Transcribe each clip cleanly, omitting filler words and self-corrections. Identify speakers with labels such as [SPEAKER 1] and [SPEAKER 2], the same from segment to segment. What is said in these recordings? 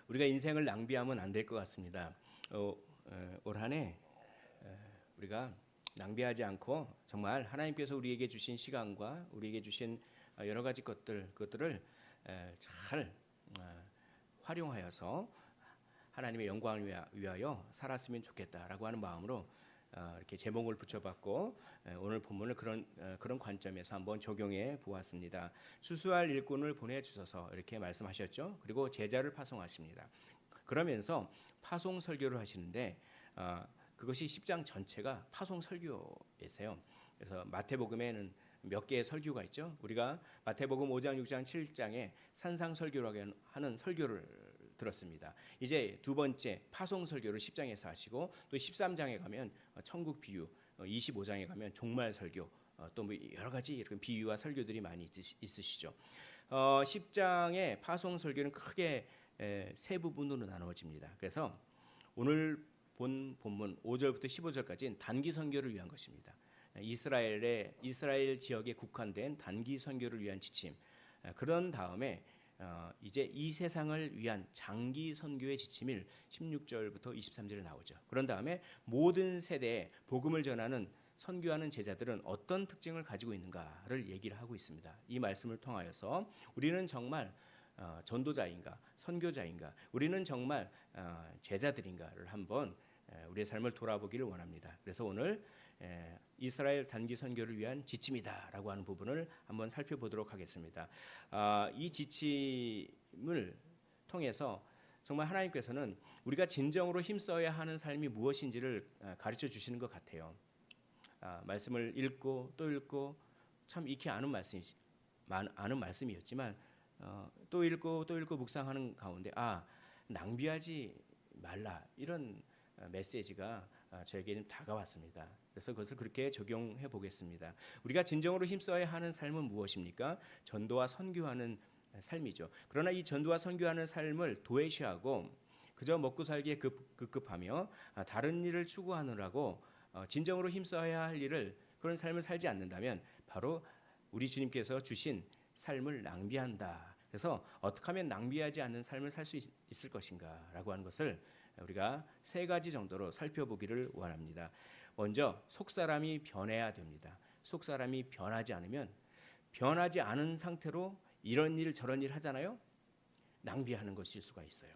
[SPEAKER 1] 우리가 인생을 낭비하면 안 될 것 같습니다. 올 한 해 우리가 낭비하지 않고 정말 하나님께서 우리에게 주신 시간과 우리에게 주신 여러 가지 그것들을 잘 활용하여서 하나님의 영광을 위하여 살았으면 좋겠다라고 하는 마음으로 이렇게 제목을 붙여봤고 오늘 본문을 그런 관점에서 한번 적용해 보았습니다. 수수할 일꾼을 보내주셔서 이렇게 말씀하셨죠. 그리고 제자를 파송하십니다. 그러면서 파송 설교를 하시는데 그것이 10장 전체가 파송 설교이세요. 그래서 마태복음에는 몇 개의 설교가 있죠. 우리가 마태복음 5장, 6장, 7장에 산상 설교라고 하는 설교를 들었습니다. 이제 두 번째 파송 설교를 10장에서 하시고 또 13장에 가면 천국 비유, 25장에 가면 종말 설교, 또 뭐 여러 가지 이렇게 비유와 설교들이 많이 있으시죠. 10장의 파송 설교는 크게 세 부분으로 나누어집니다. 그래서 오늘 본 본문 5절부터 15절까지는 단기 선교를 위한 것입니다. 이스라엘 지역에 국한된 단기 선교를 위한 지침. 그런 다음에 이제 이 세상을 위한 장기 선교의 지침일 16절부터 23절에 나오죠. 그런 다음에 모든 세대에 복음을 전하는 선교하는 제자들은 어떤 특징을 가지고 있는가를 얘기를 하고 있습니다. 이 말씀을 통하여서 우리는 정말 전도자인가 선교자인가 우리는 정말 제자들인가를 한번 우리의 삶을 돌아보기를 원합니다. 그래서 오늘 이스라엘 단기 선교를 위한 지침이다라고 하는 부분을 한번 살펴보도록 하겠습니다. 이 지침을 통해서 정말 하나님께서는 우리가 진정으로 힘써야 하는 삶이 무엇인지를 가르쳐 주시는 것 같아요. 말씀을 읽고 또 읽고 참 익히 아는 말씀이었지만 또 읽고 또 읽고 묵상하는 가운데 낭비하지 말라 이런 메시지가 저에게 좀 다가왔습니다. 그래서 그것을 그렇게 적용해 보겠습니다. 우리가 진정으로 힘써야 하는 삶은 무엇입니까? 전도와 선교하는 삶이죠. 그러나 이 전도와 선교하는 삶을 도외시하고 그저 먹고 살기에 급급하며 다른 일을 추구하느라고 진정으로 힘써야 할 일을 그런 삶을 살지 않는다면 바로 우리 주님께서 주신 삶을 낭비한다. 그래서 어떻게 하면 낭비하지 않는 삶을 살 수 있을 것인가라고 하는 것을 우리가 세 가지 정도로 살펴보기를 원합니다. 먼저 속사람이 변해야 됩니다. 속사람이 변하지 않으면 변하지 않은 상태로 이런 일 저런 일 하잖아요. 낭비하는 것일 수가 있어요.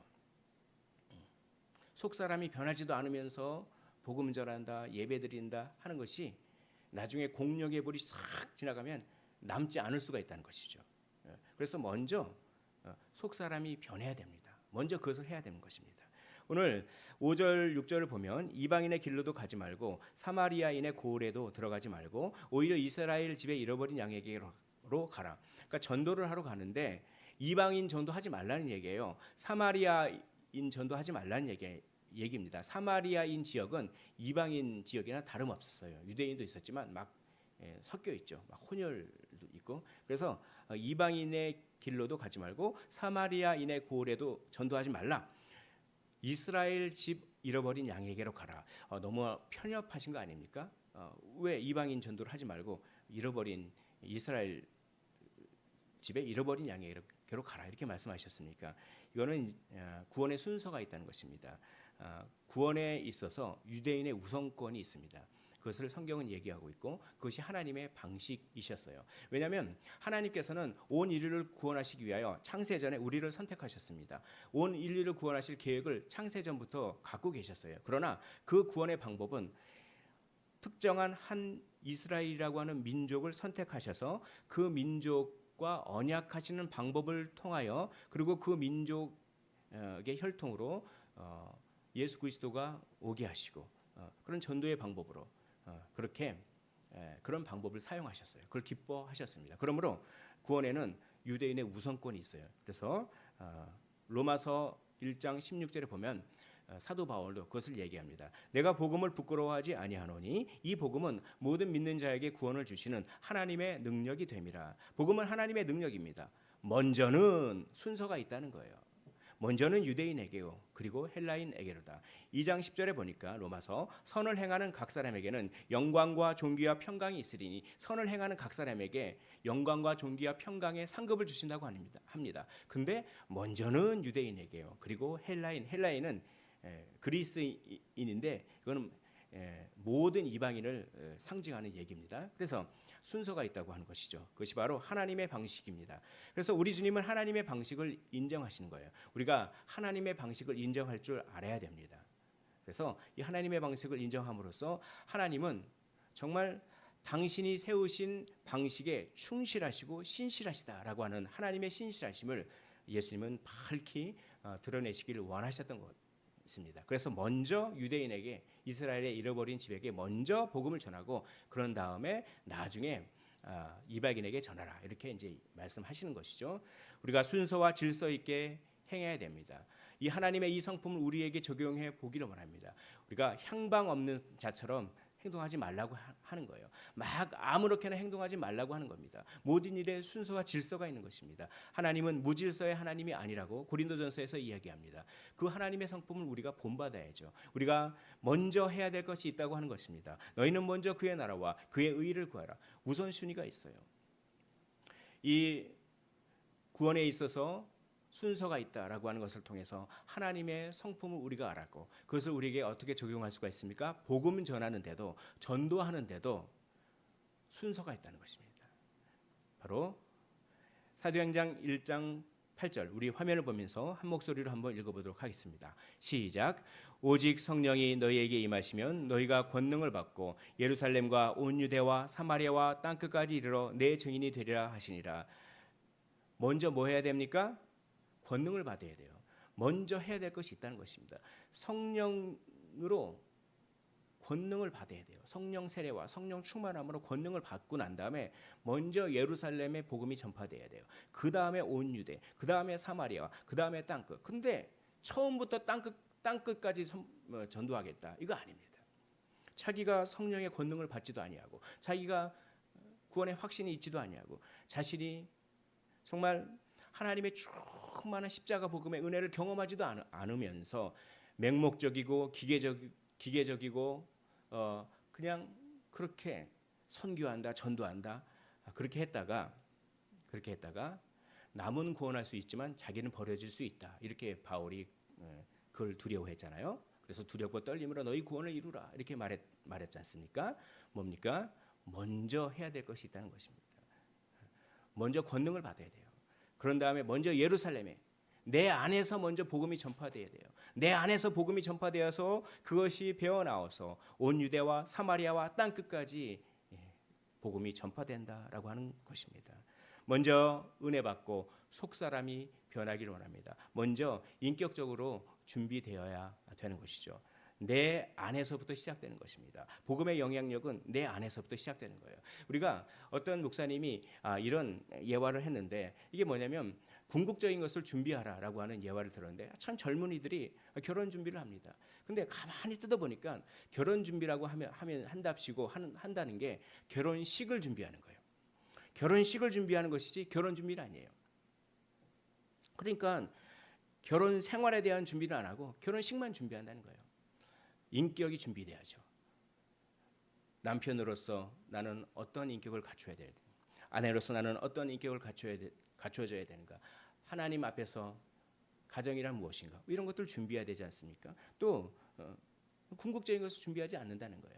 [SPEAKER 1] 속사람이 변하지도 않으면서 복음 전한다, 예배 드린다 하는 것이 나중에 공력의 불이 싹 지나가면 남지 않을 수가 있다는 것이죠. 그래서 먼저 속사람이 변해야 됩니다. 먼저 그것을 해야 되는 것입니다. 오늘 5절, 6절을 보면 이방인의 길로도 가지 말고 사마리아인의 고을에도 들어가지 말고 오히려 이스라엘 집에 잃어버린 양에게로 가라. 그러니까 전도를 하러 가는데 이방인 전도하지 말라는 얘기예요. 사마리아인 전도하지 말라는 얘기입니다. 사마리아인 지역은 이방인 지역이나 다름없었어요. 유대인도 있었지만 막 섞여 있죠. 막 혼혈도 있고. 그래서 이방인의 길로도 가지 말고 사마리아인의 고을에도 전도하지 말라. 이스라엘 집 잃어버린 양에게로 가라. 너무 편협하신 거 아닙니까? 왜 이방인 전도를 하지 말고 잃어버린 이스라엘 집에 잃어버린 양에게로 가라 이렇게 말씀하셨습니까? 이거는 구원의 순서가 있다는 것입니다. 구원에 있어서 유대인의 우선권이 있습니다. 그것을 성경은 얘기하고 있고 그것이 하나님의 방식이셨어요. 왜냐하면 하나님께서는 온 인류를 구원하시기 위하여 창세전에 우리를 선택하셨습니다. 온 인류를 구원하실 계획을 창세전부터 갖고 계셨어요. 그러나 그 구원의 방법은 특정한 한 이스라엘이라고 하는 민족을 선택하셔서 그 민족과 언약하시는 방법을 통하여 그리고 그 민족의 혈통으로 예수 그리스도가 오게 하시고 그런 전도의 방법으로 그렇게 그런 방법을 사용하셨어요. 그걸 기뻐하셨습니다. 그러므로 구원에는 유대인의 우선권이 있어요. 그래서 로마서 1장 16절에 보면 사도 바울도 그것을 얘기합니다. 내가 복음을 부끄러워하지 아니하노니 이 복음은 모든 믿는 자에게 구원을 주시는 하나님의 능력이 됨이라. 복음은 하나님의 능력입니다. 먼저는 순서가 있다는 거예요. 먼저는 유대인에게요 그리고 헬라인에게로다. 2장 10절에 보니까 로마서 선을 행하는 각 사람에게는 영광과 존귀와 평강이 있으리니 선을 행하는 각 사람에게 영광과 존귀와 평강의 상급을 주신다고 합니다. 근데 먼저는 유대인에게요 그리고 헬라인은 그리스인인데 이거는 모든 이방인을 상징하는 얘기입니다. 그래서 순서가 있다고 하는 것이죠. 그것이 바로 하나님의 방식입니다. 그래서 우리 주님은 하나님의 방식을 인정하시는 거예요. 우리가 하나님의 방식을 인정할 줄 알아야 됩니다. 그래서 이 하나님의 방식을 인정함으로써 하나님은 정말 당신이 세우신 방식에 충실하시고 신실하시다라고 하는 하나님의 신실하심을 예수님은 밝히 드러내시기를 원하셨던 것 있습니다. 그래서 먼저 유대인에게 이스라엘의 잃어버린 집에게 먼저 복음을 전하고 그런 다음에 나중에 이방인에게 전하라 이렇게 이제 말씀하시는 것이죠. 우리가 순서와 질서 있게 행해야 됩니다. 이 하나님의 이 성품을 우리에게 적용해 보기를 원합니다. 우리가 향방 없는 자처럼 행동하지 말라고 하는 거예요. 막 아무렇게나 행동하지 말라고 하는 겁니다. 모든 일에 순서와 질서가 있는 것입니다. 하나님은 무질서의 하나님이 아니라고 고린도전서에서 이야기합니다. 그 하나님의 성품을 우리가 본받아야죠. 우리가 먼저 해야 될 것이 있다고 하는 것입니다. 너희는 먼저 그의 나라와 그의 의를 구하라. 우선순위가 있어요. 이 구원에 있어서 순서가 있다라고 하는 것을 통해서 하나님의 성품을 우리가 알았고 그것을 우리에게 어떻게 적용할 수가 있습니까? 복음 전하는데도 전도하는데도 순서가 있다는 것입니다. 바로 사도행전 1장 8절 우리 화면을 보면서 한 목소리로 한번 읽어보도록 하겠습니다. 시작. 오직 성령이 너희에게 임하시면 너희가 권능을 받고 예루살렘과 온 유대와 사마리아와 땅끝까지 이르러 내 증인이 되리라 하시니라. 먼저 뭐 해야 됩니까? 권능을 받아야 돼요. 먼저 해야 될 것이 있다는 것입니다. 성령으로 권능을 받아야 돼요. 성령 세례와 성령 충만함으로 권능을 받고 난 다음에 먼저 예루살렘에 복음이 전파돼야 돼요. 그 다음에 온 유대, 그 다음에 사마리아, 그 다음에 땅끝. 근데 처음부터 땅끝까지 전도하겠다 이거 아닙니다. 자기가 성령의 권능을 받지도 아니하고 자기가 구원의 확신이 있지도 아니하고 자신이 정말 하나님의 충만한 십자가 복음의 은혜를 경험하지도 않으면서 맹목적이고 기계적이고 그냥 그렇게 선교한다, 전도한다 그렇게 했다가 남은 구원할 수 있지만 자기는 버려질 수 있다. 이렇게 바울이 그걸 두려워했잖아요. 그래서 두렵고 떨림으로 너희 구원을 이루라 이렇게 말했지 않습니까? 뭡니까? 먼저 해야 될 것이 있다는 것입니다. 먼저 권능을 받아야 돼요. 그런 다음에 먼저 예루살렘에 내 안에서 먼저 복음이 전파돼야 돼요. 내 안에서 복음이 전파되어서 그것이 배어나와서 온 유대와 사마리아와 땅끝까지 복음이 전파된다라고 하는 것입니다. 먼저 은혜 받고 속사람이 변하기를 원합니다. 먼저 인격적으로 준비되어야 되는 것이죠. 내 안에서부터 시작되는 것입니다. 복음의 영향력은 내 안에서부터 시작되는 거예요. 우리가 어떤 목사님이 이런 예화를 했는데 이게 뭐냐면 궁극적인 것을 준비하라라고 하는 예화를 들었는데 참 젊은이들이 결혼 준비를 합니다. 근데 가만히 뜯어보니까 결혼 준비라고 하면 한답시고 한다는 게 결혼식을 준비하는 거예요. 결혼식을 준비하는 것이지 결혼 준비는 아니에요. 그러니까 결혼 생활에 대한 준비를 안 하고 결혼식만 준비한다는 거예요. 인격이 준비돼야죠. 남편으로서 나는 어떤 인격을 갖춰야 되는가? 아내로서 나는 어떤 인격을 갖춰줘야 되는가? 하나님 앞에서 가정이란 무엇인가? 이런 것들을 준비해야 되지 않습니까? 또 궁극적인 것을 준비하지 않는다는 거야.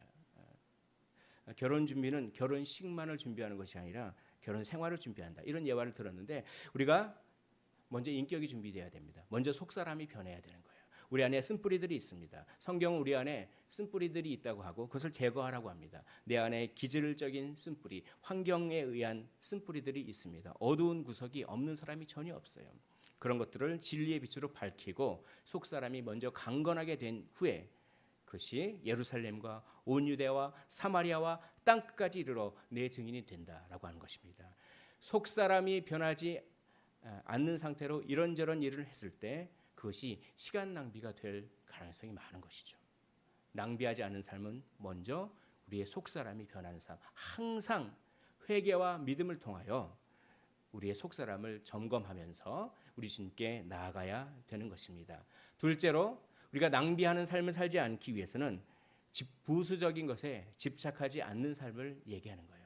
[SPEAKER 1] 결혼 준비는 결혼식만을 준비하는 것이 아니라 결혼 생활을 준비한다. 이런 예화를 들었는데 우리가 먼저 인격이 준비돼야 됩니다. 먼저 속사람이 변해야 되는 거예요. 우리 안에 쓴뿌리들이 있습니다. 성경은 우리 안에 쓴뿌리들이 있다고 하고 그것을 제거하라고 합니다. 내 안에 기질적인 쓴뿌리, 환경에 의한 쓴뿌리들이 있습니다. 어두운 구석이 없는 사람이 전혀 없어요. 그런 것들을 진리의 빛으로 밝히고 속사람이 먼저 강건하게 된 후에 그것이 예루살렘과 온 유대와 사마리아와 땅끝까지 이르러 내 증인이 된다라고 하는 것입니다. 속사람이 변하지 않는 상태로 이런저런 일을 했을 때 그것이 시간 낭비가 될 가능성이 많은 것이죠. 낭비하지 않은 삶은 먼저 우리의 속사람이 변하는 삶, 항상 회개와 믿음을 통하여 우리의 속사람을 점검하면서 우리 주님께 나아가야 되는 것입니다. 둘째로 우리가 낭비하는 삶을 살지 않기 위해서는 부수적인 것에 집착하지 않는 삶을 얘기하는 거예요.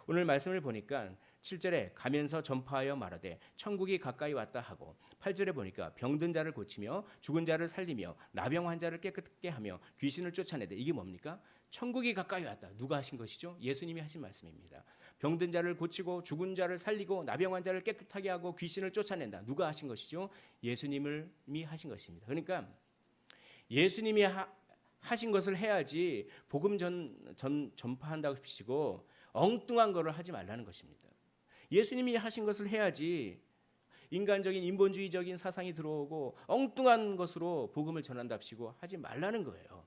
[SPEAKER 1] 오늘 말씀을 보니까 7절에 가면서 전파하여 말하되 천국이 가까이 왔다 하고 8절에 보니까 병든 자를 고치며 죽은 자를 살리며 나병 환자를 깨끗게 하며 귀신을 쫓아내되 이게 뭡니까? 천국이 가까이 왔다. 누가 하신 것이죠? 예수님이 하신 말씀입니다. 병든 자를 고치고 죽은 자를 살리고 나병 환자를 깨끗하게 하고 귀신을 쫓아낸다. 누가 하신 것이죠? 예수님이 하신 것입니다. 그러니까 예수님이 하신 것을 해야지 복음 전파한다고 하시고 엉뚱한 거를 하지 말라는 것입니다. 예수님이 하신 것을 해야지 인간적인 인본주의적인 사상이 들어오고 엉뚱한 것으로 복음을 전한답시고 하지 말라는 거예요.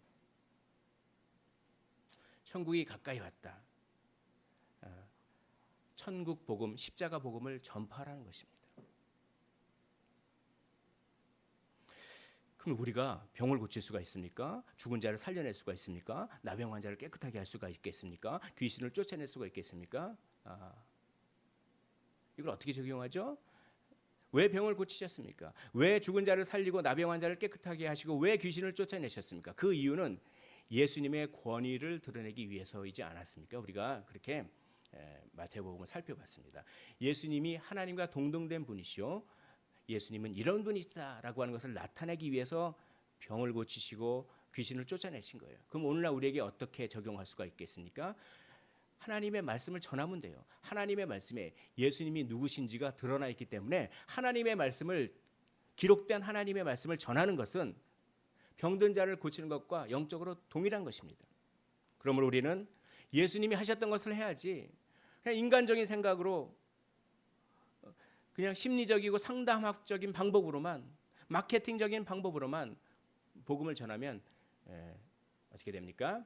[SPEAKER 1] 천국이 가까이 왔다. 천국 복음, 십자가 복음을 전파하라는 것입니다. 그럼 우리가 병을 고칠 수가 있습니까? 죽은 자를 살려낼 수가 있습니까? 나병 환자를 깨끗하게 할 수가 있겠습니까? 귀신을 쫓아낼 수가 있겠습니까? 이걸 어떻게 적용하죠? 왜 병을 고치셨습니까? 왜 죽은 자를 살리고 나병 환자를 깨끗하게 하시고 왜 귀신을 쫓아내셨습니까? 그 이유는 예수님의 권위를 드러내기 위해서이지 않았습니까? 우리가 그렇게 마태복음을 살펴봤습니다. 예수님이 하나님과 동등된 분이시오. 예수님은 이런 분이다라고 하는 것을 나타내기 위해서 병을 고치시고 귀신을 쫓아내신 거예요. 그럼 오늘날 우리에게 어떻게 적용할 수가 있겠습니까? 하나님의 말씀을 전하면 돼요. 하나님의 말씀에 예수님이 누구신지가 드러나 있기 때문에 하나님의 말씀을 기록된 하나님의 말씀을 전하는 것은 병든 자를 고치는 것과 영적으로 동일한 것입니다. 그러므로 우리는 예수님이 하셨던 것을 해야지 그냥 인간적인 생각으로 그냥 심리적이고 상담학적인 방법으로만 마케팅적인 방법으로만 복음을 전하면 어떻게 됩니까?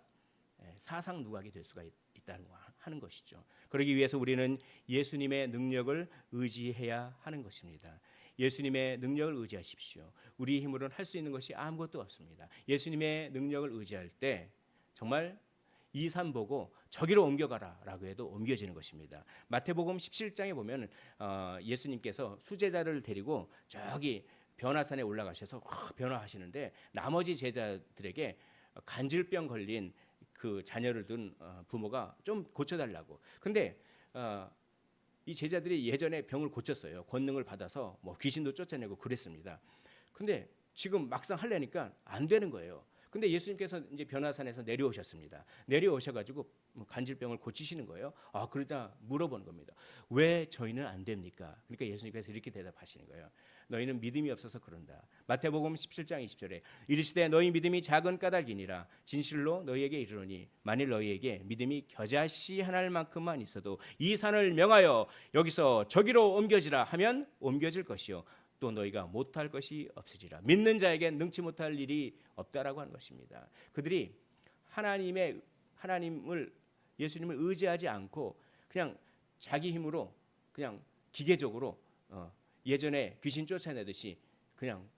[SPEAKER 1] 사상 누각이 될 수가 있다는 하는 것이죠. 그러기 위해서 우리는 예수님의 능력을 의지해야 하는 것입니다. 예수님의 능력을 의지하십시오. 우리 힘으로는 할 수 있는 것이 아무것도 없습니다. 예수님의 능력을 의지할 때 정말 이 산 보고 저기로 옮겨가라라고 해도 옮겨지는 것입니다. 마태복음 17장에 보면 예수님께서 수제자를 데리고 저기 변화산에 올라가셔서 변화하시는데 나머지 제자들에게 간질병 걸린 그 자녀를 둔 부모가 좀 고쳐달라고. 근데 이 제자들이 예전에 병을 고쳤어요. 권능을 받아서 뭐 귀신도 쫓아내고 그랬습니다. 근데 지금 막상 하려니까 안 되는 거예요. 근데 예수님께서 이제 변화산에서 내려오셨습니다. 내려오셔가지고 간질병을 고치시는 거예요. 그러자 물어보는 겁니다. 왜 저희는 안 됩니까? 그러니까 예수님께서 이렇게 대답하시는 거예요. 너희는 믿음이 없어서 그런다. 마태복음 17장 20절에 이르시되 너희 믿음이 작은 까닭이니라. 진실로 너희에게 이르노니 만일 너희에게 믿음이 겨자씨 하나일 만큼만 있어도 이 산을 명하여 여기서 저기로 옮겨지라 하면 옮겨질 것이요. 또 너희가 못할 것이 없으리라. 믿는 자에게 능치 못할 일이 없다라고 하는 것입니다. 그들이 하나님을 예수님을 의지하지 않고 그냥 자기 힘으로 그냥 기계적으로 예전에 귀신 쫓아내듯이 그냥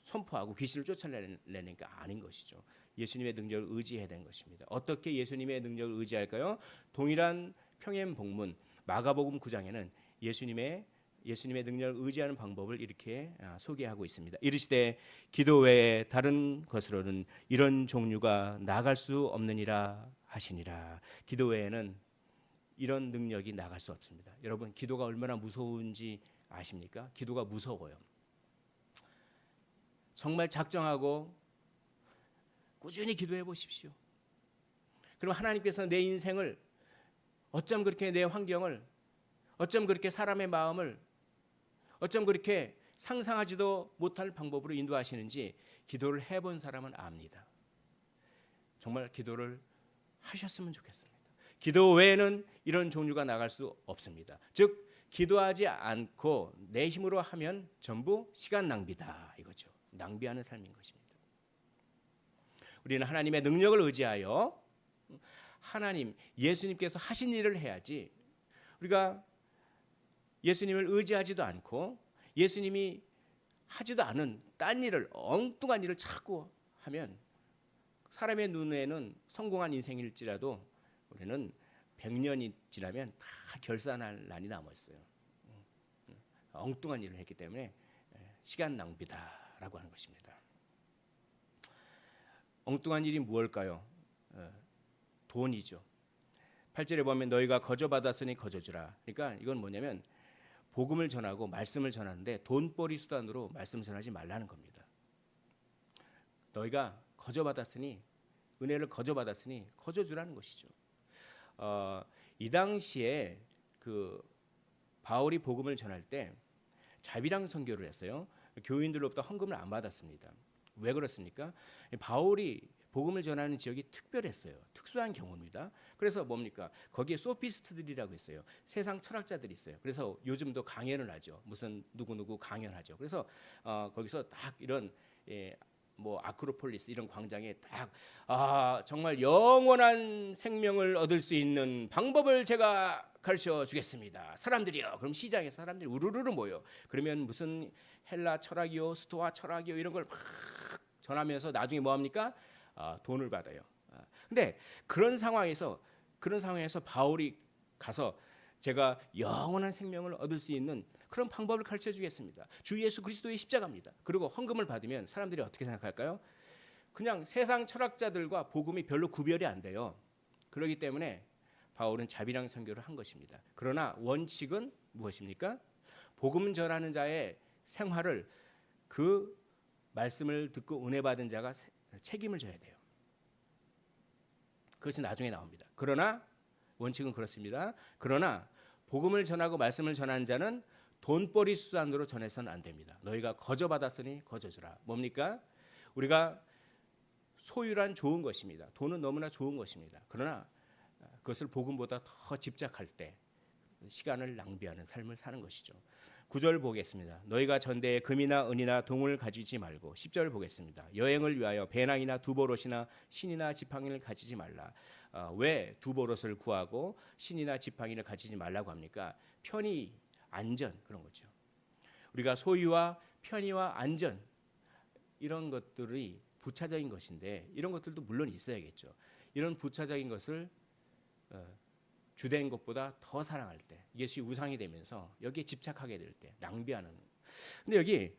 [SPEAKER 1] 선포하고 귀신을 쫓아내는 게 아닌 것이죠. 예수님의 능력을 의지해야 되는 것입니다. 어떻게 예수님의 능력을 의지할까요? 동일한 평행 복문 마가복음 9장에는 예수님의 능력을 의지하는 방법을 이렇게 소개하고 있습니다. 이르시되 기도 외에 다른 것으로는 이런 종류가 나갈 수 없느니라 하시니라. 기도 외에는 이런 능력이 나갈 수 없습니다. 여러분 기도가 얼마나 무서운지 아십니까? 기도가 무서워요. 정말 작정하고 꾸준히 기도해 보십시오. 그럼 하나님께서 내 인생을 어쩜 그렇게 내 환경을 어쩜 그렇게 사람의 마음을 어쩜 그렇게 상상하지도 못할 방법으로 인도하시는지 기도를 해본 사람은 압니다. 정말 기도를 하셨으면 좋겠습니다. 기도 외에는 이런 종류가 나갈 수 없습니다. 즉 기도하지 않고 내 힘으로 하면 전부 시간 낭비다 이거죠. 낭비하는 삶인 것입니다. 우리는 하나님의 능력을 의지하여 예수님께서 하신 일을 해야지 우리가 예수님을 의지하지도 않고 예수님이 하지도 않은 딴 일을 엉뚱한 일을 자꾸 하면 사람의 눈에는 성공한 인생일지라도 우리는 100년이 지나면 다 결산할 날이 남았어요. 엉뚱한 일을 했기 때문에 시간 낭비다라고 하는 것입니다. 엉뚱한 일이 무엇일까요? 돈이죠. 8절에 보면 너희가 거저 받았으니 거저 주라. 그러니까 이건 뭐냐면 복음을 전하고 말씀을 전하는데 돈벌이 수단으로 말씀 전하지 말라는 겁니다. 너희가 거저 받았으니 은혜를 거저 받았으니 거저 주라는 것이죠. 이 당시에 그 바울이 복음을 전할 때 자비랑 선교를 했어요. 교인들로부터 헌금을 안 받았습니다. 왜 그렇습니까? 바울이 복음을 전하는 지역이 특별했어요. 특수한 경우입니다. 그래서 뭡니까? 거기에 소피스트들이라고 있어요. 세상 철학자들이 있어요. 그래서 요즘도 강연을 하죠. 무슨 누구누구 강연하죠. 그래서 거기서 딱 이런 뭐 아크로폴리스 이런 광장에 딱 정말 영원한 생명을 얻을 수 있는 방법을 제가 가르쳐 주겠습니다. 사람들이요. 그럼 시장에 사람들이 우르르르 모여. 그러면 무슨 헬라 철학이요, 스토아 철학이요 이런 걸 막 전하면서 나중에 뭐 합니까? 돈을 받아요. 근데 그런 상황에서 바울이 가서 제가 영원한 생명을 얻을 수 있는 그런 방법을 가르쳐 주겠습니다. 주 예수 그리스도의 십자가입니다. 그리고 헌금을 받으면 사람들이 어떻게 생각할까요? 그냥 세상 철학자들과 복음이 별로 구별이 안 돼요. 그렇기 때문에 바울은 자비랑 선교를 한 것입니다. 그러나 원칙은 무엇입니까? 복음 전하는 자의 생활을 그 말씀을 듣고 은혜 받은 자가 책임을 져야 돼요. 그것이 나중에 나옵니다. 그러나 원칙은 그렇습니다. 그러나 복음을 전하고 말씀을 전하는 자는 돈벌이 수단으로 전해서는 안 됩니다. 너희가 거저 받았으니 거저 주라. 뭡니까? 우리가 소유란 좋은 것입니다. 돈은 너무나 좋은 것입니다. 그러나 그것을 복음보다 더 집착할 때 시간을 낭비하는 삶을 사는 것이죠. 9절 보겠습니다. 너희가 전대에 금이나 은이나 동을 가지지 말고 10절 보겠습니다. 여행을 위하여 배낭이나 두보롯이나 신이나 지팡이를 가지지 말라. 왜 두보롯을 구하고 신이나 지팡이를 가지지 말라고 합니까? 편의, 안전 그런 거죠. 우리가 소유와 편의와 안전 이런 것들이 부차적인 것인데 이런 것들도 물론 있어야겠죠. 이런 부차적인 것을 주된 것보다 더 사랑할 때 이것이 우상이 되면서 여기에 집착하게 될 때 낭비하는. 근데 여기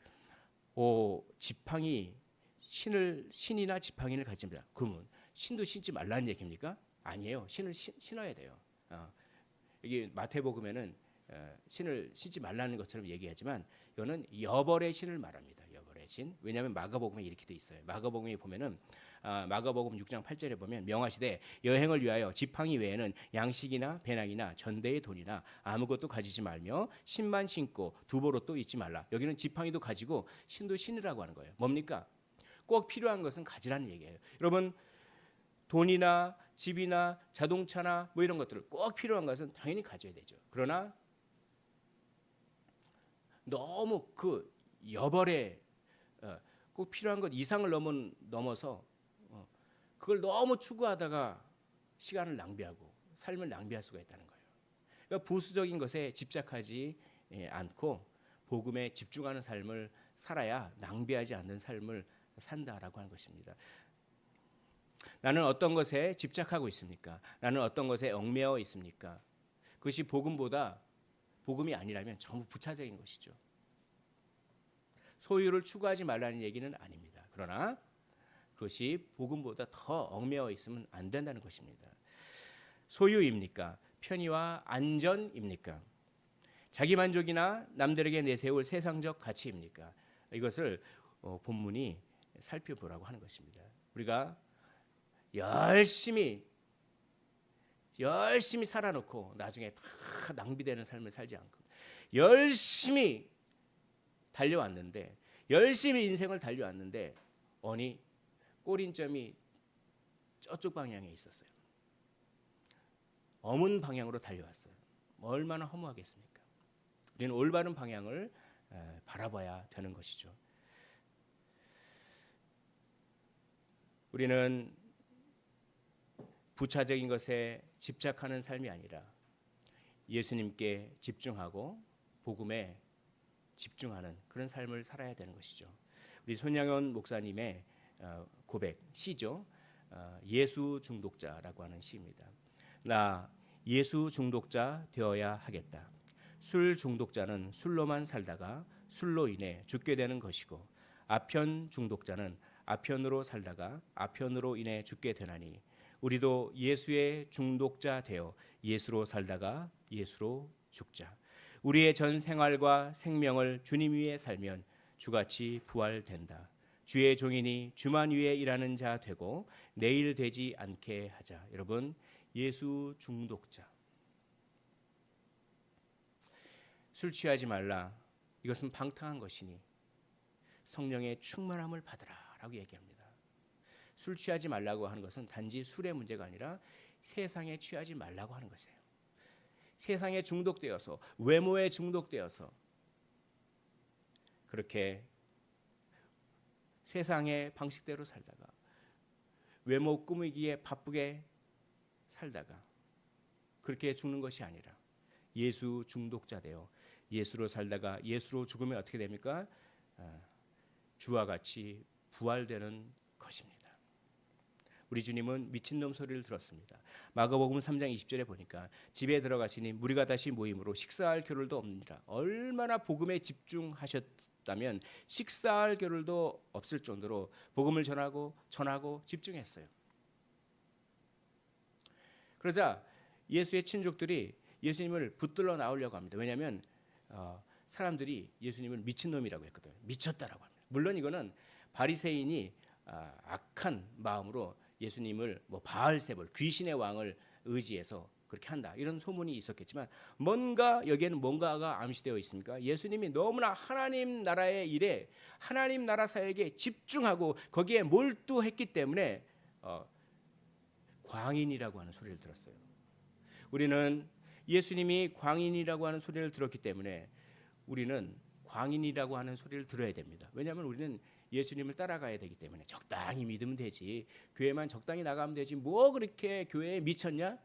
[SPEAKER 1] 지팡이 신이나 지팡이를 가지지 말라. 그러면 신도 신지 말라는 얘기입니까? 아니에요. 신을 신어야 돼요. 여기 마태복음에는 신을 신지 말라는 것처럼 얘기하지만 이거는 여벌의 신을 말합니다. 여벌의 신. 왜냐하면 마가복음에 이렇게 돼 있어요. 마가복음에 보면은 마가복음 6장 8절에 보면 명하시되 여행을 위하여 지팡이 외에는 양식이나 배낭이나 전대의 돈이나 아무것도 가지지 말며 신만 신고 두보롯도 입지 말라. 여기는 지팡이도 가지고 신도 신으라고 하는 거예요. 뭡니까? 꼭 필요한 것은 가지라는 얘기예요. 여러분 돈이나 집이나 자동차나 뭐 이런 것들을 꼭 필요한 것은 당연히 가져야 되죠. 그러나 너무 그 여벌에 꼭 필요한 것 이상을 넘어서 그걸 너무 추구하다가 시간을 낭비하고 삶을 낭비할 수가 있다는 거예요. 그러니까 부수적인 것에 집착하지 않고 복음에 집중하는 삶을 살아야 낭비하지 않는 삶을 산다라고 하는 것입니다. 나는 어떤 것에 집착하고 있습니까? 나는 어떤 것에 얽매여 있습니까? 그것이 복음이 아니라면 전부 부차적인 것이죠. 소유를 추구하지 말라는 얘기는 아닙니다. 그러나 그것이 복음보다 더 얽매여 있으면 안 된다는 것입니다. 소유입니까? 편의와 안전입니까? 자기만족이나 남들에게 내세울 세상적 가치입니까? 이것을 본문이 살펴보라고 하는 것입니다. 우리가 열심히 살아놓고 나중에 다 낭비되는 삶을 살지 않고 열심히 달려왔는데 열심히 인생을 달려왔는데 어니 꼬린점이 저쪽 방향에 있었어요. 엄은 방향으로 달려왔어요. 얼마나 허무하겠습니까? 우리는 올바른 방향을 바라봐야 되는 것이죠. 우리는 부차적인 것에 집착하는 삶이 아니라 예수님께 집중하고 복음에 집중하는 그런 삶을 살아야 되는 것이죠. 우리 손양현 목사님의 고백 시죠. 예수 중독자라고 하는 시입니다. 나 예수 중독자 되어야 하겠다. 술 중독자는 술로만 살다가 술로 인해 죽게 되는 것이고 아편 중독자는 아편으로 살다가 아편으로 인해 죽게 되나니 우리도 예수의 중독자 되어 예수로 살다가 예수로 죽자. 우리의 전 생활과 생명을 주님 위에 살면 주같이 부활된다. 주의 종이니 주만 위에 일하는 자 되고 내일 되지 않게 하자. 여러분, 예수 중독자. 술 취하지 말라. 이것은 방탕한 것이니 성령의 충만함을 받으라라고 얘기합니다. 술 취하지 말라고 하는 것은 단지 술의 문제가 아니라 세상에 취하지 말라고 하는 것이에요. 세상에 중독되어서, 외모에 중독되어서 그렇게 세상의 방식대로 살다가 외모 꾸미기에 바쁘게 살다가 그렇게 죽는 것이 아니라 예수 중독자 되어 예수로 살다가 예수로 죽으면 어떻게 됩니까? 주와 같이 부활되는 것입니다. 우리 주님은 미친놈 소리를 들었습니다. 마가복음 3장 20절에 보니까 집에 들어가시니 무리가 다시 모임으로 식사할 겨를도 없느니라. 얼마나 복음에 집중하셨다면 식사할 겨를도 없을 정도로 복음을 전하고 집중했어요. 그러자 예수의 친족들이 예수님을 붙들러 나오려고 합니다. 왜냐하면 사람들이 예수님을 미친놈이라고 했거든요. 미쳤다라고 합니다. 물론 이거는 바리새인이 악한 마음으로 예수님을 바알세볼 귀신의 왕을 의지해서 그렇게 한다 이런 소문이 있었겠지만 여기에는 뭔가가 암시되어 있습니까? 예수님이 너무나 하나님 나라의 일에 하나님 나라 사역에 집중하고 거기에 몰두했기 때문에 광인이라고 하는 소리를 들었어요. 우리는 예수님이 광인이라고 하는 소리를 들었기 때문에 우리는 광인이라고 하는 소리를 들어야 됩니다. 왜냐하면 우리는 예수님을 따라가야 되기 때문에 적당히 믿으면 되지. 교회만 적당히 나가면 되지. 뭐 그렇게 교회에 미쳤냐?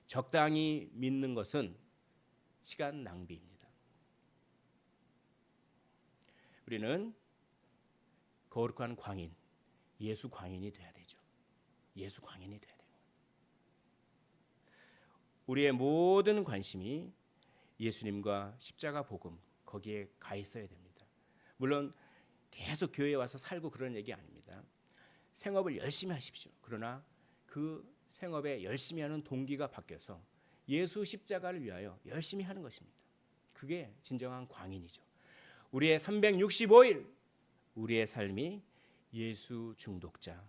[SPEAKER 1] 적당히 믿는 것은 시간 낭비입니다. 우리는 거룩한 광인, 예수 광인이 돼야 되죠. 예수 광인이 돼야 돼요. 우리의 모든 관심이 예수님과 십자가 복음 거기에 가 있어야 됩니다. 물론 계속 교회에 와서 살고 그런 얘기 아닙니다. 생업을 열심히 하십시오. 그러나 그 생업에 열심히 하는 동기가 바뀌어서 예수 십자가를 위하여 열심히 하는 것입니다. 그게 진정한 광인이죠. 우리의 365일 우리의 삶이 예수 중독자,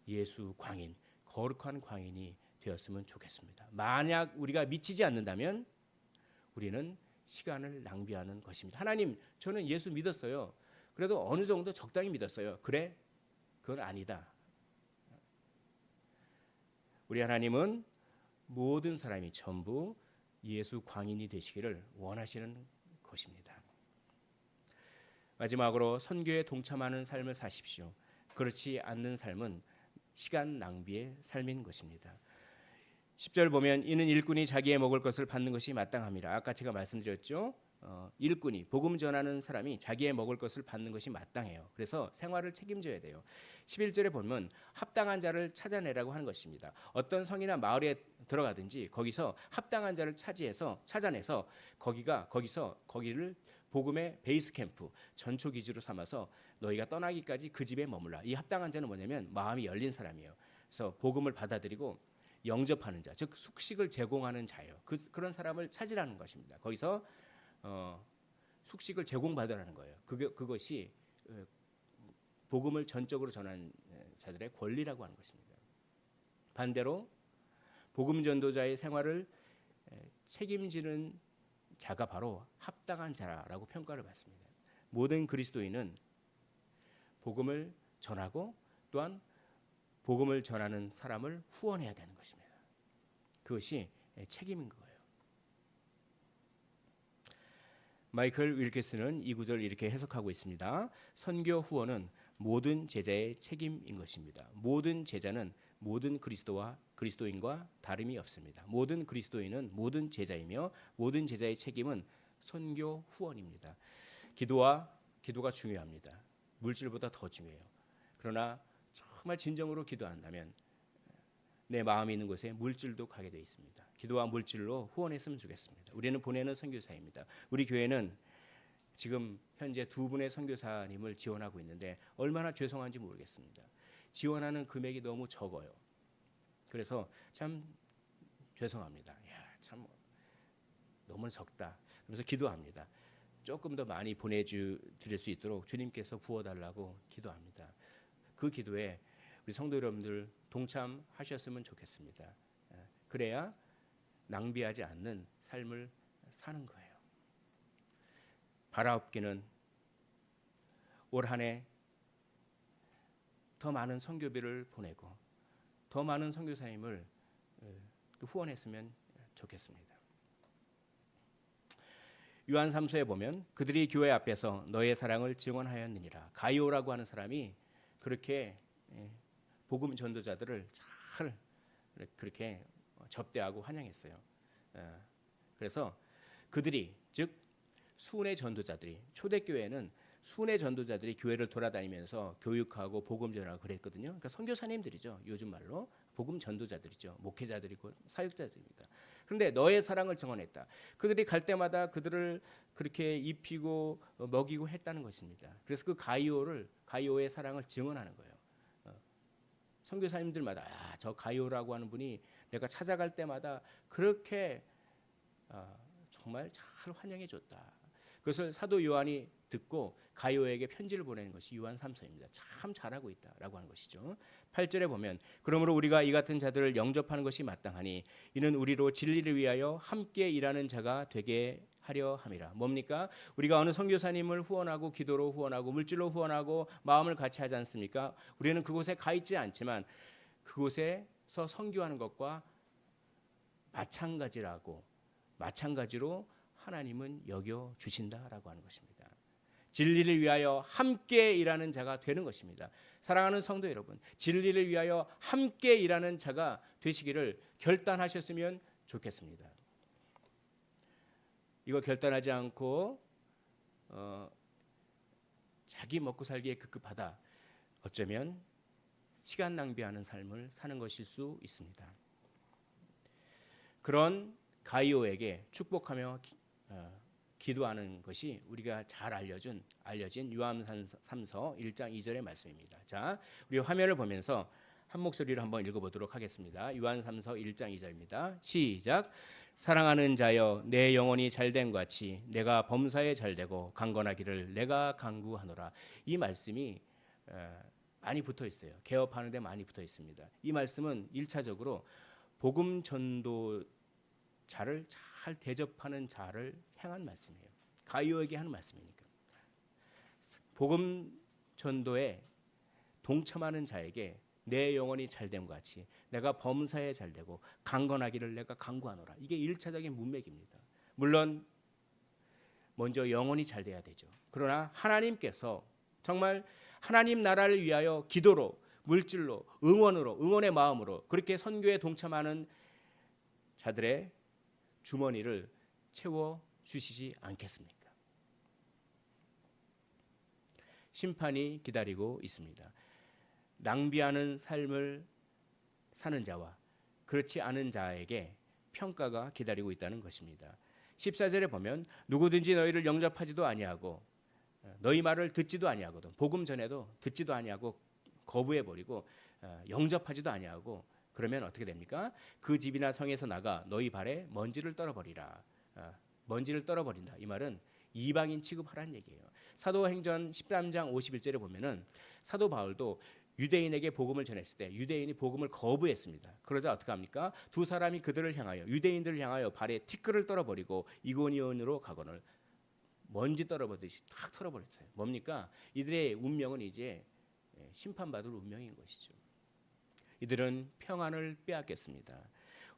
[SPEAKER 1] 예수 광인, 거룩한 광인이 되었으면 좋겠습니다. 만약 우리가 미치지 않는다면 우리는 시간을 낭비하는 것입니다. 하나님, 저는 예수 믿었어요. 그래도 어느 정도 적당히 믿었어요. 그래? 그건 아니다. 우리 하나님은 모든 사람이 전부 예수 광인이 되시기를 원하시는 것입니다. 마지막으로 선교에 동참하는 삶을 사십시오. 그렇지 않는 삶은 시간 낭비의 삶인 것입니다. 10절 보면 이는 일꾼이 자기의 먹을 것을 받는 것이 마땅함이라. 아까 제가 말씀드렸죠. 일꾼이 복음 전하는 사람이 자기의 먹을 것을 받는 것이 마땅해요. 그래서 생활을 책임져야 돼요. 11절에 보면 합당한 자를 찾아내라고 하는 것입니다. 어떤 성이나 마을에 들어가든지 거기서 합당한 자를 찾아내서 거기를 복음의 베이스 캠프, 전초 기지로 삼아서 너희가 떠나기까지 그 집에 머물라. 이 합당한 자는 뭐냐면 마음이 열린 사람이에요. 그래서 복음을 받아들이고 영접하는 자, 즉 숙식을 제공하는 자예요. 그런 사람을 찾으라는 것입니다. 거기서 숙식을 제공받으라는 거예요. 그것이 복음을 전적으로 전하는 자들의 권리라고 하는 것입니다. 반대로 복음 전도자의 생활을 책임지는 자가 바로 합당한 자라고 평가를 받습니다. 모든 그리스도인은 복음을 전하고 또한 복음을 전하는 사람을 후원해야 되는 것입니다. 그것이 책임인 거예요. 마이클 윌키스는 이 구절을 이렇게 해석하고 있습니다. 선교 후원은 모든 제자의 책임인 것입니다. 모든 제자는 모든 그리스도인과 다름이 없습니다. 모든 그리스도인은 모든 제자이며 모든 제자의 책임은 선교 후원입니다. 기도가 중요합니다. 물질보다 더 중요해요. 그러나 정말 진정으로 기도한다면 내 마음이 있는 곳에 물질도 가게 되어 있습니다. 기도와 물질로 후원했으면 좋겠습니다. 우리는 보내는 선교사입니다. 우리 교회는 지금 현재 두 분의 선교사님을 지원하고 있는데 얼마나 죄송한지 모르겠습니다. 지원하는 금액이 너무 적어요. 그래서 참 죄송합니다. 야, 참 너무 적다. 그래서 기도합니다. 조금 더 많이 보내드릴 수 있도록 주님께서 부어달라고 기도합니다. 그 기도에 우리 성도 여러분들 동참하셨으면 좋겠습니다. 그래야 낭비하지 않는 삶을 사는 거예요. 바라옵기는 올 한 해 더 많은 선교비를 보내고 더 많은 선교사님을 후원했으면 좋겠습니다. 요한 3서에 보면 그들이 교회 앞에서 너의 사랑을 증언하였느니라. 가이오라고 하는 사람이 그렇게 복음 전도자들을 잘 그렇게 접대하고 환영했어요. 그래서 그들이 즉 순회 전도자들이 초대교회는 순회 전도자들이 교회를 돌아다니면서 교육하고 복음 전하고 그랬거든요. 그러니까 선교사님들이죠. 요즘 말로 복음 전도자들이죠. 목회자들이고 사역자들입니다. 그런데 너의 사랑을 증언했다. 그들이 갈 때마다 그들을 그렇게 입히고 먹이고 했다는 것입니다. 그래서 그 가이오의 사랑을 증언하는 거예요. 선교사님들마다 저 가이오라고 하는 분이 내가 찾아갈 때마다 그렇게 정말 잘 환영해 줬다. 그것을 사도 요한이 듣고 가이오에게 편지를 보내는 것이 요한 3서입니다. 참 잘하고 있다라고 하는 것이죠. 8절에 보면 그러므로 우리가 이 같은 자들을 영접하는 것이 마땅하니 이는 우리로 진리를 위하여 함께 일하는 자가 되게 하려 함이라. 뭡니까? 우리가 어느 선교사님을 후원하고 기도로 후원하고 물질로 후원하고 마음을 같이 하지 않습니까? 우리는 그곳에 가 있지 않지만 그곳에서 선교하는 것과 마찬가지로 하나님은 여겨 주신다라고 하는 것입니다. 진리를 위하여 함께 일하는 자가 되는 것입니다. 사랑하는 성도 여러분, 진리를 위하여 함께 일하는 자가 되시기를 결단하셨으면 좋겠습니다. 이거 결단하지 않고 자기 먹고 살기에 급급하다. 어쩌면 시간 낭비하는 삶을 사는 것일 수 있습니다. 그런 가이오에게 축복하며 기도하는 것이 우리가 잘 알려진 요한 3서 1장 2절의 말씀입니다. 자, 우리 화면을 보면서 한 목소리로 한번 읽어보도록 하겠습니다. 요한 3서 1장 2절입니다. 시작. 사랑하는 자여 내 영혼이 잘됨 같이 내가 범사에 잘되고 강건하기를 내가 간구하노라. 이 말씀이 많이 붙어 있어요. 개업하는 데 많이 붙어 있습니다. 이 말씀은 1차적으로 복음 전도 자를 잘 대접하는 자를 향한 말씀이에요. 가이오에게 하는 말씀이니까. 복음 전도에 동참하는 자에게 내 영혼이 잘됨 같이 내가 범사에 잘되고 강건하기를 내가 간구하노라. 이게 1차적인 문맥입니다. 물론 먼저 영혼이 잘돼야 되죠. 그러나 하나님께서 정말 하나님 나라를 위하여 기도로 물질로 응원의 마음으로 그렇게 선교에 동참하는 자들의 주머니를 채워 주시지 않겠습니까? 심판이 기다리고 있습니다. 낭비하는 삶을 사는 자와 그렇지 않은 자에게 평가가 기다리고 있다는 것입니다. 14절에 보면 누구든지 너희를 영접하지도 아니하고 너희 말을 듣지도 아니하거든. 복음 전에도 듣지도 아니하고 거부해 버리고 영접하지도 아니하고 그러면 어떻게 됩니까? 그 집이나 성에서 나가 너희 발에 먼지를 떨어버리라. 먼지를 떨어버린다. 이 말은 이방인 취급하라는 얘기예요. 사도행전 13장 51절에 보면은 사도 바울도 유대인에게 복음을 전했을 때 유대인이 복음을 거부했습니다. 그러자 어떻게 합니까? 두 사람이 그들을 향하여 유대인들을 향하여 발에 티끌을 떨어버리고 이고니온으로 가거늘 먼지 떨어버리듯이 탁 털어버렸어요. 뭡니까? 이들의 운명은 이제 심판받을 운명인 것이죠. 이들은 평안을 빼앗겼습니다.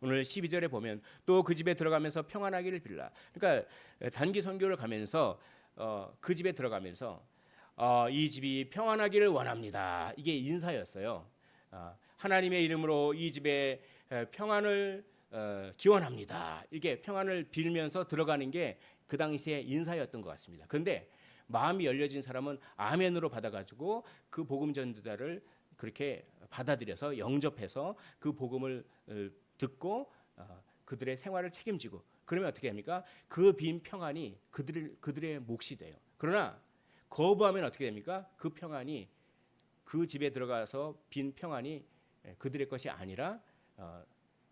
[SPEAKER 1] 오늘 12절에 보면 또 그 집에 들어가면서 평안하기를 빌라. 그러니까 단기 선교를 가면서 그 집에 들어가면서 이 집이 평안하기를 원합니다. 이게 인사였어요. 하나님의 이름으로 이 집에 평안을 기원합니다. 이게 평안을 빌면서 들어가는 게 그 당시에 인사였던 것 같습니다. 그런데 마음이 열려진 사람은 아멘으로 받아가지고 그 복음 전도자를 그렇게 받아들여서 영접해서 그 복음을 듣고 그들의 생활을 책임지고 그러면 어떻게 합니까? 그 빈 평안이 그들의 몫이 돼요. 그러나 거부하면 어떻게 됩니까? 그 평안이 그 집에 들어가서 빈 평안이 그들의 것이 아니라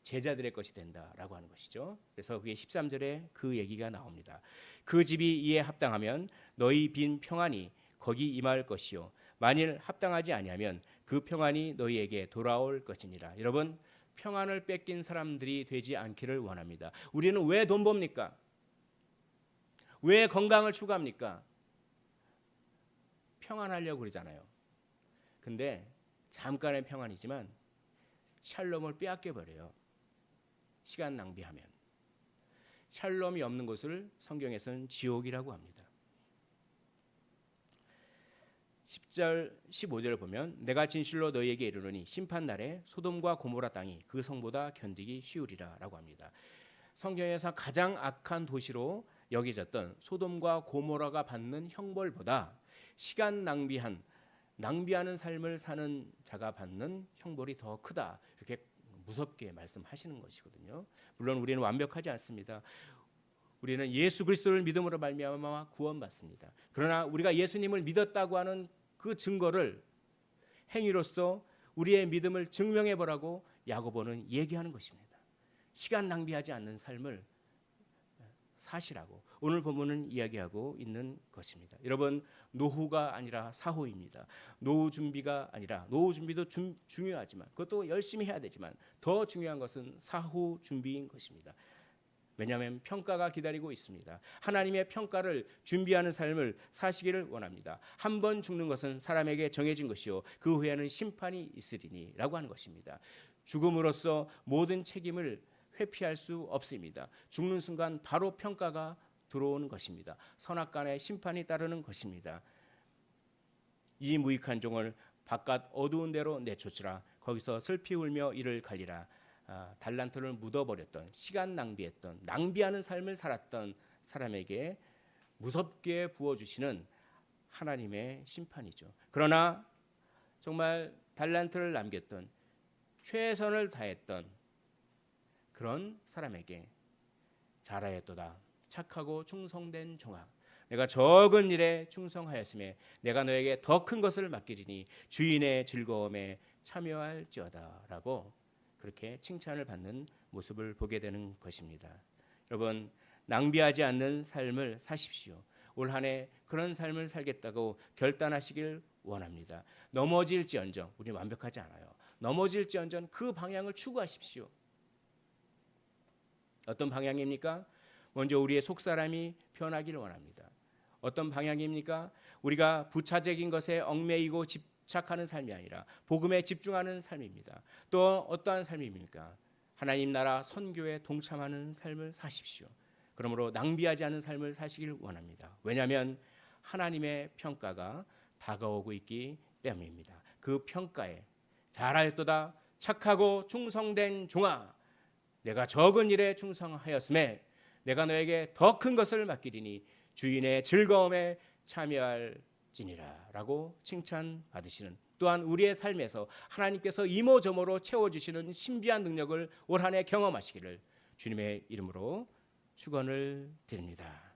[SPEAKER 1] 제자들의 것이 된다라고 하는 것이죠. 그래서 그게 13절에 그 얘기가 나옵니다. 그 집이 이에 합당하면 너희 빈 평안이 거기 임할 것이요 만일 합당하지 아니하면 그 평안이 너희에게 돌아올 것이니라. 여러분, 평안을 뺏긴 사람들이 되지 않기를 원합니다. 우리는 왜 돈 법니까? 왜 건강을 추구합니까? 평안하려고 그러잖아요. 근데 잠깐의 평안이지만 샬롬을 빼앗겨 버려요. 시간 낭비하면. 샬롬이 없는 곳을 성경에서는 지옥이라고 합니다. 10절 15절을 보면 내가 진실로 너희에게 이르노니 심판날에 소돔과 고모라 땅이 그 성보다 견디기 쉬우리라 라고 합니다. 성경에서 가장 악한 도시로 여겨졌던 소돔과 고모라가 받는 형벌보다 시간 낭비하는 삶을 사는 자가 받는 형벌이 더 크다, 이렇게 무섭게 말씀하시는 것이거든요. 물론 우리는 완벽하지 않습니다. 우리는 예수 그리스도를 믿음으로 말미암아 구원받습니다. 그러나 우리가 예수님을 믿었다고 하는 그 증거를 행위로서 우리의 믿음을 증명해 보라고 야고보는 얘기하는 것입니다. 시간 낭비하지 않는 삶을 사시라고 오늘 본문은 이야기하고 있는 것입니다. 여러분, 노후가 아니라 사후입니다. 노후 준비도 중요하지만 그것도 열심히 해야 되지만 더 중요한 것은 사후 준비인 것입니다. 왜냐하면 평가가 기다리고 있습니다. 하나님의 평가를 준비하는 삶을 사시기를 원합니다. 한 번 죽는 것은 사람에게 정해진 것이요 그 후에는 심판이 있으리니 라고 하는 것입니다. 죽음으로써 모든 책임을 회피할 수 없습니다. 죽는 순간 바로 평가가 들어오는 것입니다. 선악간의 심판이 따르는 것입니다. 이 무익한 종을 바깥 어두운 데로 내쫓으라. 거기서 슬피 울며 이를 갈리라. 달란트를 묻어버렸던, 시간 낭비하는 삶을 살았던 사람에게 무섭게 부어주시는 하나님의 심판이죠. 그러나 정말 달란트를 남겼던, 최선을 다했던 그런 사람에게 잘하였도다 착하고 충성된 종아, 내가 적은 일에 충성하였음에 내가 너에게 더 큰 것을 맡기리니 주인의 즐거움에 참여할지어다 라고 그렇게 칭찬을 받는 모습을 보게 되는 것입니다. 여러분, 낭비하지 않는 삶을 사십시오. 올 한 해 그런 삶을 살겠다고 결단하시길 원합니다. 넘어질지언정, 우리 완벽하지 않아요. 넘어질지언정 그 방향을 추구하십시오. 어떤 방향입니까? 먼저 우리의 속사람이 변하기를 원합니다. 어떤 방향입니까? 우리가 부차적인 것에 얽매이고 집착하는 삶이 아니라 복음에 집중하는 삶입니다. 또 어떠한 삶입니까? 하나님 나라 선교에 동참하는 삶을 사십시오. 그러므로 낭비하지 않은 삶을 사시길 원합니다. 왜냐하면 하나님의 평가가 다가오고 있기 때문입니다. 그 평가에 잘하였도다 착하고 충성된 종아, 내가 적은 일에 충성하였음에 내가 너에게 더 큰 것을 맡기리니 주인의 즐거움에 참여할지니라 라고 칭찬받으시는, 또한 우리의 삶에서 하나님께서 이모저모로 채워주시는 신비한 능력을 올 한 해 경험하시기를 주님의 이름으로 축원을 드립니다.